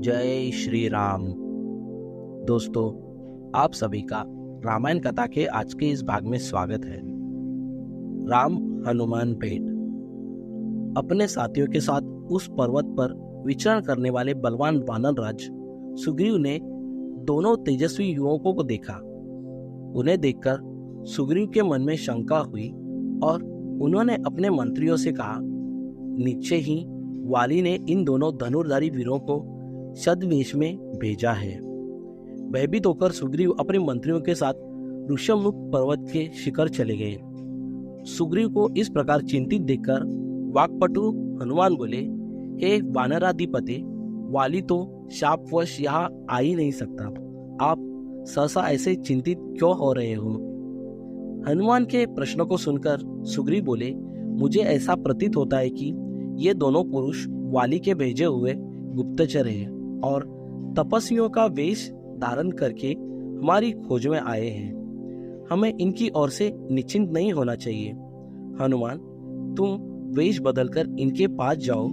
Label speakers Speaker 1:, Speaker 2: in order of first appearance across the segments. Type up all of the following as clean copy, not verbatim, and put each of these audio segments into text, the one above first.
Speaker 1: जय श्री राम। दोस्तों, आप सभी का रामायण कथा के आज के इस भाग में स्वागत है। राम हनुमान भेंट। अपने साथियों के साथ उस पर्वत पर विचरण करने वाले बलवान वानरराज सुग्रीव ने दोनों तेजस्वी युवकों को देखा। उन्हें देखकर सुग्रीव के मन में शंका हुई और उन्होंने अपने मंत्रियों से कहा, नीचे ही वाली ने इन दोनों धनुर्धारी वीरों को छद्मवेश में भेजा है। भयभीत होकर सुग्रीव अपने मंत्रियों के साथ ऋषमुख पर्वत के शिखर चले गए। सुग्रीव को इस प्रकार चिंतित देखकर वाक्पटु हनुमान बोले, हे वानराधिपति, वाली तो शापवश यहाँ आ ही नहीं सकता। आप सहसा ऐसे चिंतित क्यों हो रहे हो? हनुमान के प्रश्नों को सुनकर सुग्रीव बोले, मुझे ऐसा प्रतीत होता है कि ये दोनों पुरुष वाली के भेजे हुए गुप्तचर हैं और तपस्वियों का वेश धारण करके हमारी खोज में आए हैं। हमें इनकी ओर से निश्चिंत नहीं होना चाहिए। हनुमान, तुम वेश बदलकर इनके पास जाओ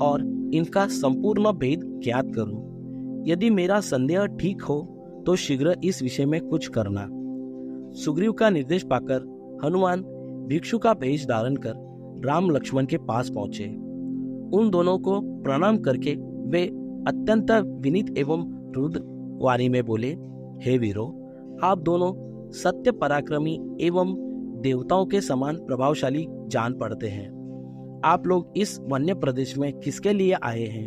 Speaker 1: और इनका संपूर्ण भेद ज्ञात करो। यदि मेरा संदेह ठीक हो तो शीघ्र इस विषय में कुछ करना। सुग्रीव का निर्देश पाकर हनुमान भिक्षु का भेष धारण कर राम लक्ष्मण के पास पहुंचे। उन दोनों को प्रणाम करके वे अत्यंत विनीत एवं रुद्र वाणी में बोले, हे वीरों, आप दोनों सत्य पराक्रमी एवं देवताओं के समान प्रभावशाली जान पड़ते हैं। आप लोग इस वन्य प्रदेश में किसके लिए आए हैं?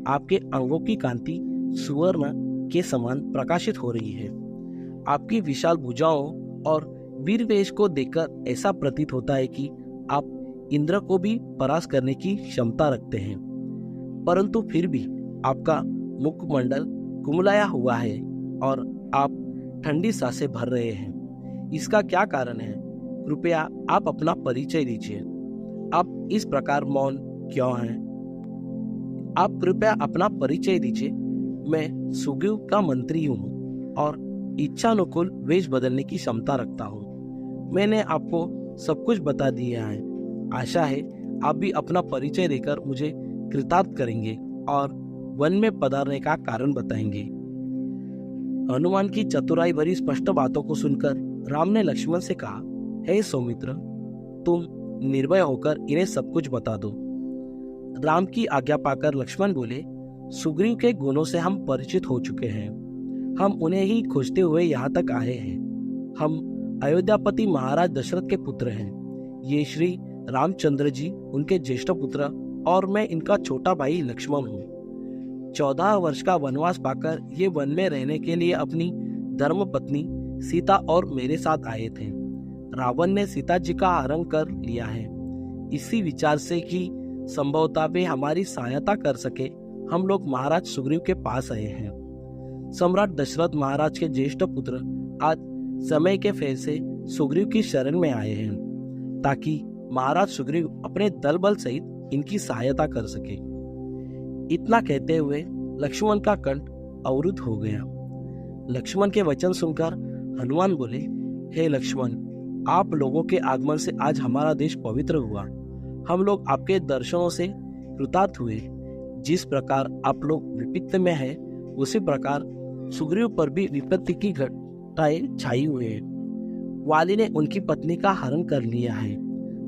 Speaker 1: आपके अंगों की कांति सुवर्ण के समान प्रकाशित हो रही है। आपकी विशाल भुजाओं और वीर वेश को देखकर ऐसा प्रतीत होता है कि आप इंद्र को भी परास्त करने की क्षमता रखते हैं, परंतु फिर भी आपका मुखमंडल कुमलाया हुआ है और आप ठंडी सांसें भर रहे हैं। इसका क्या कारण है? कृपया आप अपना परिचय दीजिए। आप इस प्रकार मौन क्यों हैं? आप कृपया अपना परिचय दीजिए। मैं सुग्रीव का मंत्री हूँ और इच्छानुकूल वेश बदलने की क्षमता रखता हूँ। मैंने आपको सब कुछ बता दिया है। आशा है आप भी अपना परिचय देकर मुझे कृतार्थ करेंगे और वन में पधारने का कारण बताएंगे। हनुमान की चतुराई भरी स्पष्ट बातों को सुनकर राम ने लक्ष्मण से कहा, हे सौमित्र, तुम निर्भय होकर इन्हें सब कुछ बता दो। राम की आज्ञा पाकर लक्ष्मण बोले, सुग्रीव के गुणों से हम परिचित हो चुके हैं। हम उन्हें ही खोजते हुए यहाँ तक आए हैं। हम अयोध्यापति महाराज दशरथ के पुत्र हैं। ये श्री रामचंद्र जी उनके ज्येष्ठ पुत्र और मैं इनका छोटा भाई लक्ष्मण हूँ। 14 वर्ष का वनवास पाकर ये वन में रहने के लिए अपनी धर्मपत्नी सीता और मेरे साथ आए थे। रावण ने सीता जी का हरण कर लिया है। इसी विचार से कि संभवतः वे हमारी सहायता कर सके, हम लोग महाराज सुग्रीव के पास आए हैं। सम्राट दशरथ महाराज के ज्येष्ठ पुत्र आज समय के फेर से सुग्रीव की शरण में आए हैं, ताकि महाराज सुग्रीव अपने दल बल सहित इनकी सहायता कर सके। इतना कहते हुए लक्ष्मण का कंठ अवरुद्ध हो गया। लक्ष्मण के वचन सुनकर हनुमान बोले, हे लक्ष्मण, आप लोगों के आगमन से आज हमारा देश पवित्र हुआ। हम लोग आपके दर्शनों से कृतार्थ हुए। जिस प्रकार आप लोग विपत्ति में हैं, उसी प्रकार सुग्रीव पर भी विपत्ति की घटाएं छाई हुई है। वाली ने उनकी पत्नी का हरण कर लिया है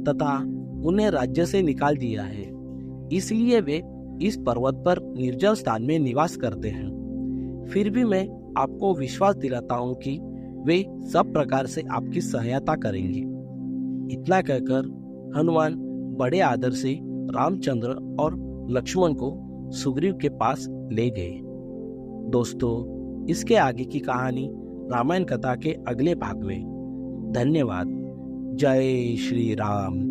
Speaker 1: तथा उन्हें राज्य से निकाल दिया है। इसलिए वे इस पर्वत पर निर्जल स्थान में निवास करते हैं। फिर भी मैं आपको विश्वास दिलाता हूँ कि वे सब प्रकार से आपकी सहायता करेंगे। इतना कहकर हनुमान बड़े आदर से रामचंद्र और लक्ष्मण को सुग्रीव के पास ले गए। दोस्तों, इसके आगे की कहानी रामायण कथा के अगले भाग में। धन्यवाद। जय श्री राम।